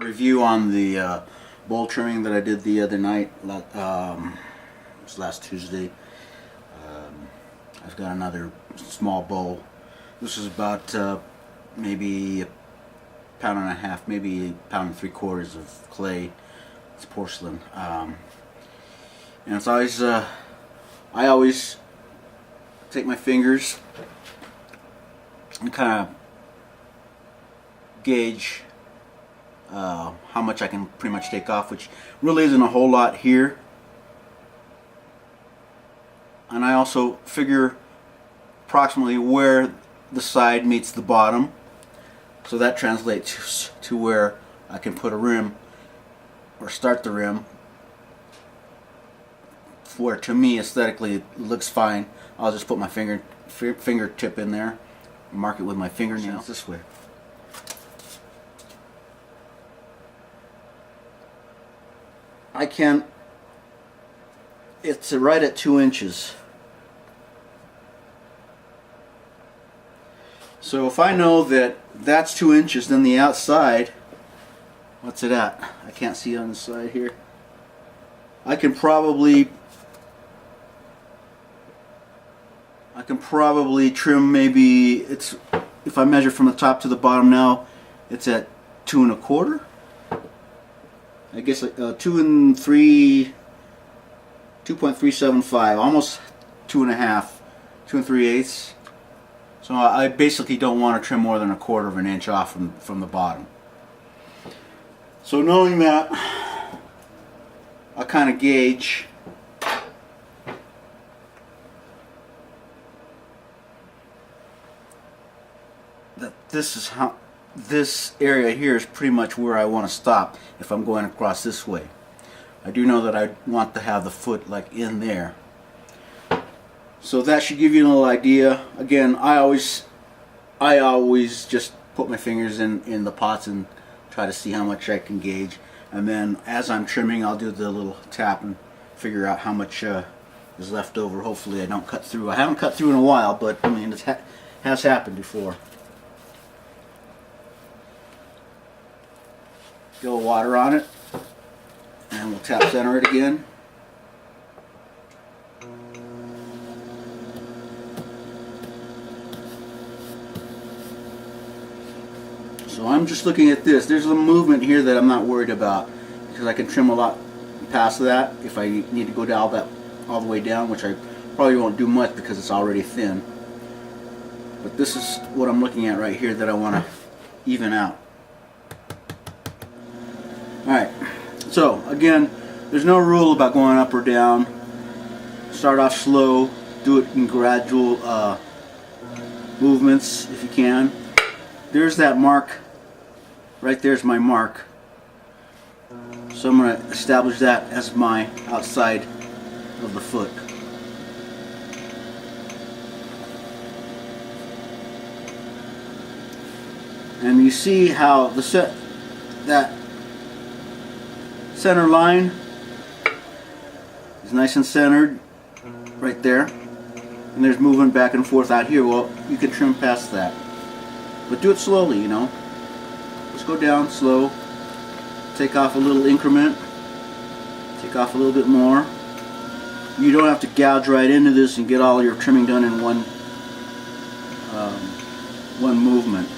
review on the bowl trimming that I did the other night. It was last Tuesday. I've got another small bowl. This is about maybe a pound and a half, maybe a pound and 3/4 of clay. It's porcelain, and it's always I always take my fingers and kind of gauge how much I can pretty much take off, which really isn't a whole lot here. And I also figure approximately where the side meets the bottom, so that translates to where I can put a rim or start the rim, where to me aesthetically it looks fine. I'll just put my fingertip in there, mark it with my fingernails this way. It's right at 2 inches. So if I know that that's 2 inches, then the outside, what's it at? I can't see on the side here. I can probably trim, maybe it's, if I measure from the top to the bottom now, it's at 2 1/4. I guess like 2.375, almost 2 1/2, 2 3/8. So I basically don't want to trim more than 1/4 inch off from the bottom. So knowing that, I'll kind of gauge that this area here is pretty much where I want to stop if I'm going across this way. I do know that I want to have the foot like in there. So that should give you a little idea. Again, I always just put my fingers in the pots and try to see how much I can gauge. And then as I'm trimming, I'll do the little tap and figure out how much is left over. Hopefully I don't cut through. I haven't cut through in a while, but I mean, it has happened before. Get a little water on it, and we'll tap center it again. So I'm just looking at this. There's a movement here that I'm not worried about, because I can trim a lot past that if I need to go down all the way down, which I probably won't do much because it's already thin. But this is what I'm looking at right here that I want to even out. Alright, so again, there's no rule about going up or down. Start off slow, do it in gradual movements if you can. There's that mark, right there's my mark. So I'm going to establish that as my outside of the foot. And you see how that center line is nice and centered right there, and there's movement back and forth out here. Well, you can trim past that, but do it slowly, you know. Just go down slow, take off a little increment, take off a little bit more. You don't have to gouge right into this and get all your trimming done in one movement.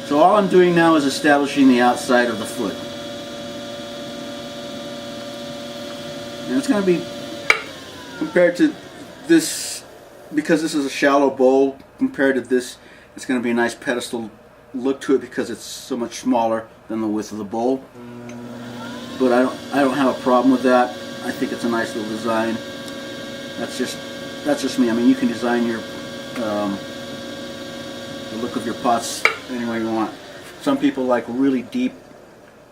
So all I'm doing now is establishing the outside of the foot. And it's going to be, compared to this, because this is a shallow bowl, compared to this, it's going to be a nice pedestal look to it because it's so much smaller than the width of the bowl. But I don't have a problem with that. I think it's a nice little design. That's just me. I mean, you can design your the look of your pots any way you want. Some people like really deep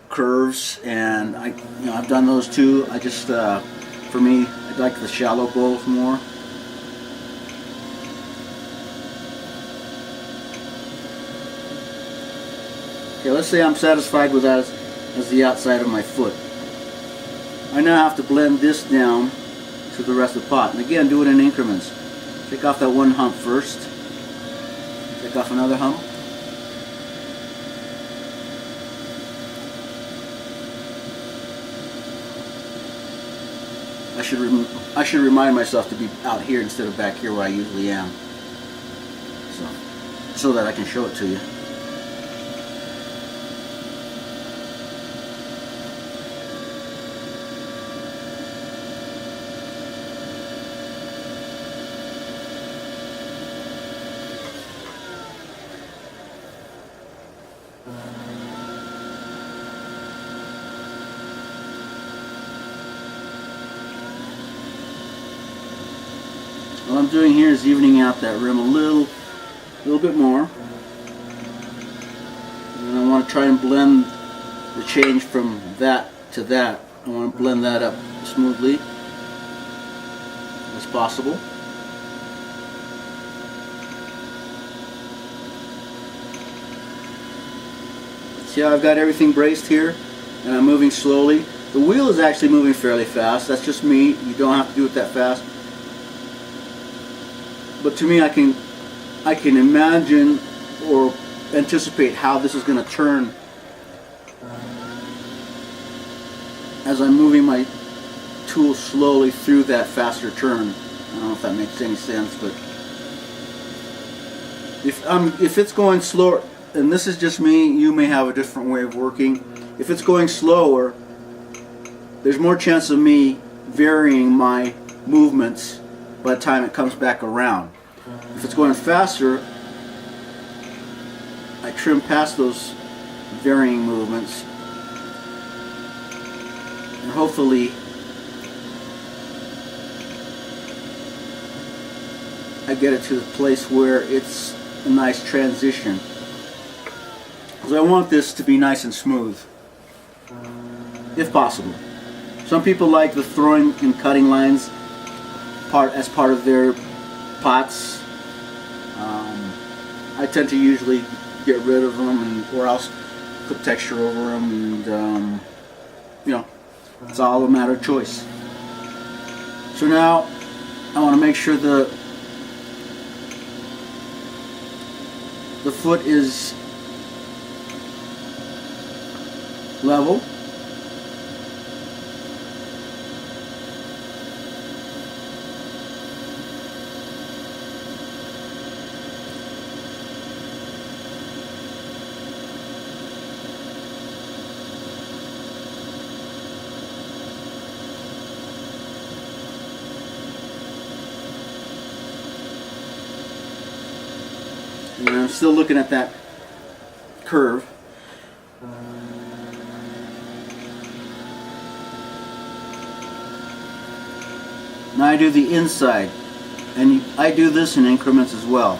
curves, and I've done those too. I just for me, I like the shallow bowls more. Okay, let's say I'm satisfied with that as the outside of my foot. I now have to blend this down to the rest of the pot. And again, do it in increments. Take off that one hump first. Take take off another hump. I should remind myself to be out here instead of back here where I usually am, so that I can show it to you. What I'm doing here is evening out that rim a little bit more, and I want to try and blend the change from that to that. I want to blend that up smoothly as possible. See how I've got everything braced here, and I'm moving slowly. The wheel is actually moving fairly fast. That's just me. You don't have to do it that fast. But to me, I can imagine or anticipate how this is going to turn as I'm moving my tool slowly through that faster turn. I don't know if that makes any sense, but if it's going slower, and this is just me, you may have a different way of working. If it's going slower, there's more chance of me varying my movements by the time it comes back around. If it's going faster, I trim past those varying movements, and hopefully I get it to the place where it's a nice transition. Because I want this to be nice and smooth, if possible. Some people like the throwing and cutting lines as part of their pots. I tend to usually get rid of them, or else put texture over them, and you know, it's all a matter of choice. So now I want to make sure the foot is level. And I'm still looking at that curve. Now I do the inside, and I do this in increments as well,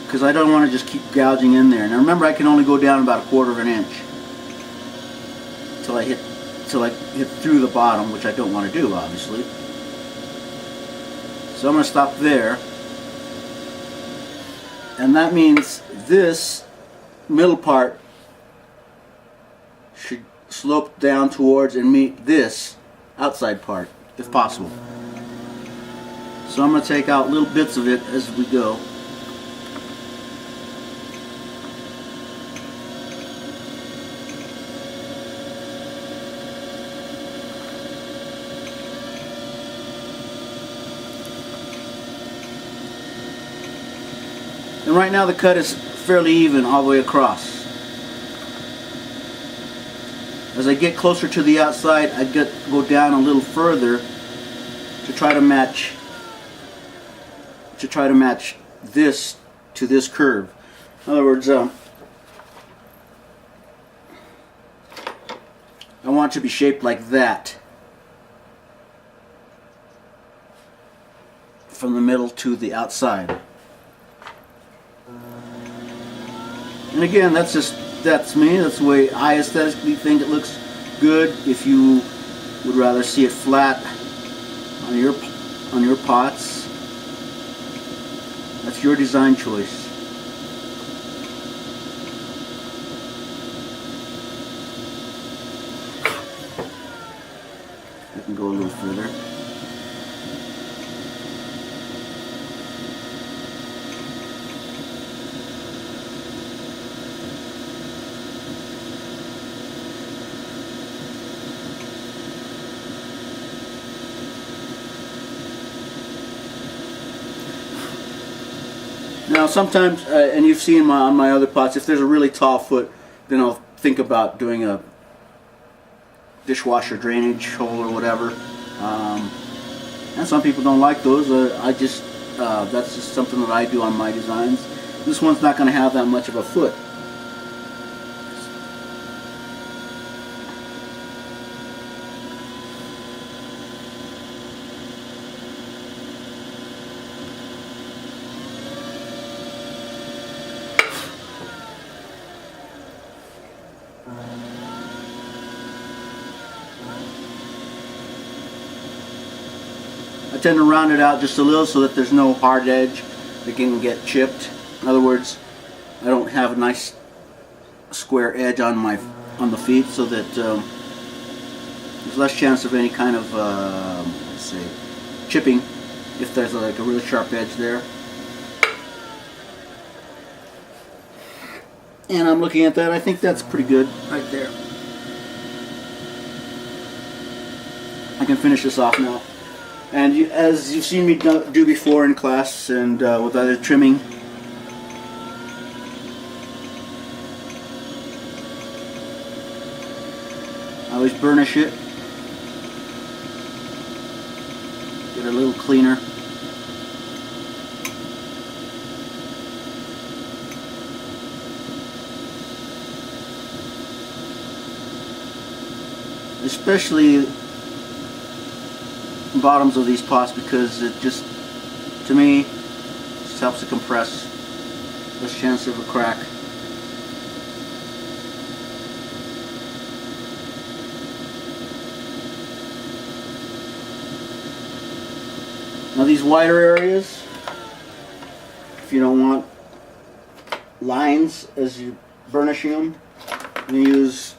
because I don't want to just keep gouging in there. Now remember, I can only go down about 1/4 of an inch till I hit through the bottom, which I don't want to do, obviously. So I'm going to stop there, and that means this middle part should slope down towards and meet this outside part, if possible. So I'm going to take out little bits of it as we go. And right now the cut is fairly even all the way across. As I get closer to the outside, I go down a little further to try to match this to this curve. In other words, I want it to be shaped like that, from the middle to the outside. And again, that's me. That's the way I aesthetically think it looks good. If you would rather see it flat on your pots, that's your design choice. I can go a little further. Now sometimes, and you've seen on my other pots, if there's a really tall foot, then I'll think about doing a dishwasher drainage hole or whatever. And some people don't like those. That's just something that I do on my designs. This one's not going to have that much of a foot. I tend to round it out just a little so that there's no hard edge that can get chipped. In other words, I don't have a nice square edge on the feet, so that there's less chance of any kind of let's say chipping if there's like a really sharp edge there. And I'm looking at that. I think that's pretty good right there. I can finish this off now. And as you've seen me do before in class and with other trimming, I always burnish it, get it a little cleaner. Especially bottoms of these pots, because it just, to me, just helps to compress, less chance of a crack. Now these wider areas, if you don't want lines as you're burnishing them, you use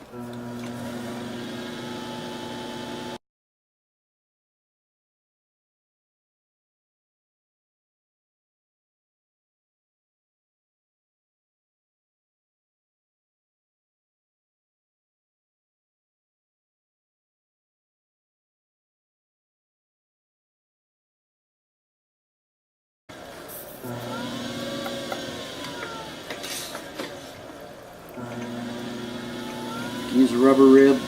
a rubber rib.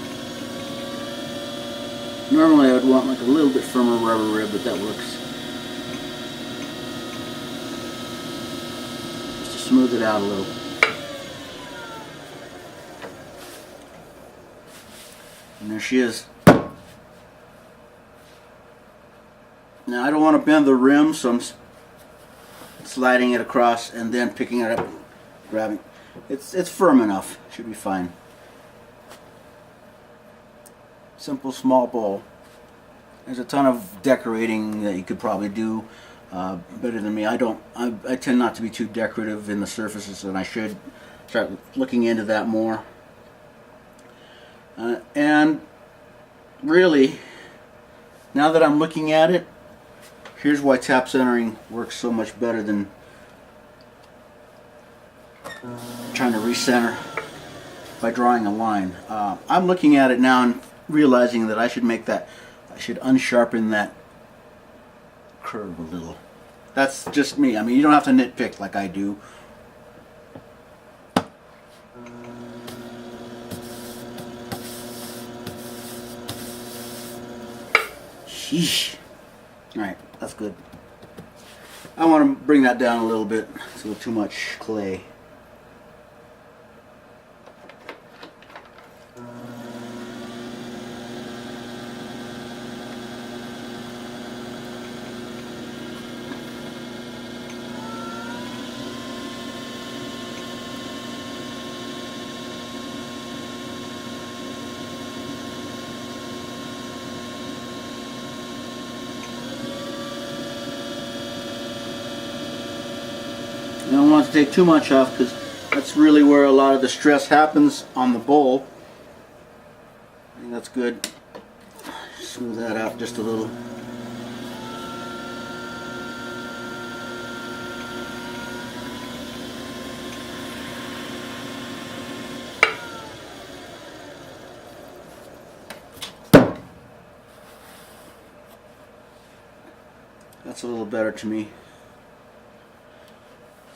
Normally I would want like a little bit firmer rubber rib, but that works. Just to smooth it out a little. And there she is. Now I don't want to bend the rim, so I'm sliding it across and then picking it up and grabbing. It's firm enough. Should be fine. Simple small bowl. There's a ton of decorating that you could probably do better than me. I tend not to be too decorative in the surfaces, and I should start looking into that more. And really, now that I'm looking at it, here's why tap centering works so much better than trying to recenter by drawing a line. I'm looking at it now and realizing that I should unsharpen that curve a little. That's just me. I mean, you don't have to nitpick like I do. Sheesh. Alright, that's good. I want to bring that down a little bit. It's a little too much clay. You don't want to take too much off, because that's really where a lot of the stress happens on the bowl. I think that's good. Smooth that out just a little. That's a little better to me.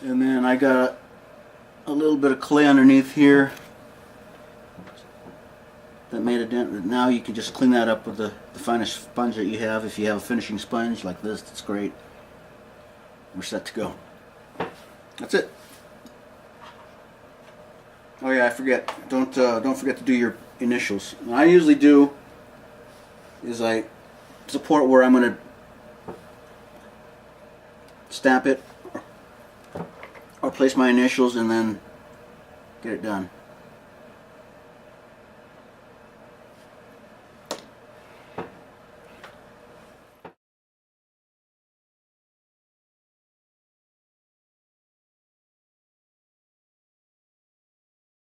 And then I got a little bit of clay underneath here that made a dent. Now you can just clean that up with the finest sponge that you have. If you have a finishing sponge like this, that's great. We're set to go. That's it. Oh yeah, I forget. Don't forget to do your initials. What I usually do is I support where I'm going to stamp it or place my initials and then get it done.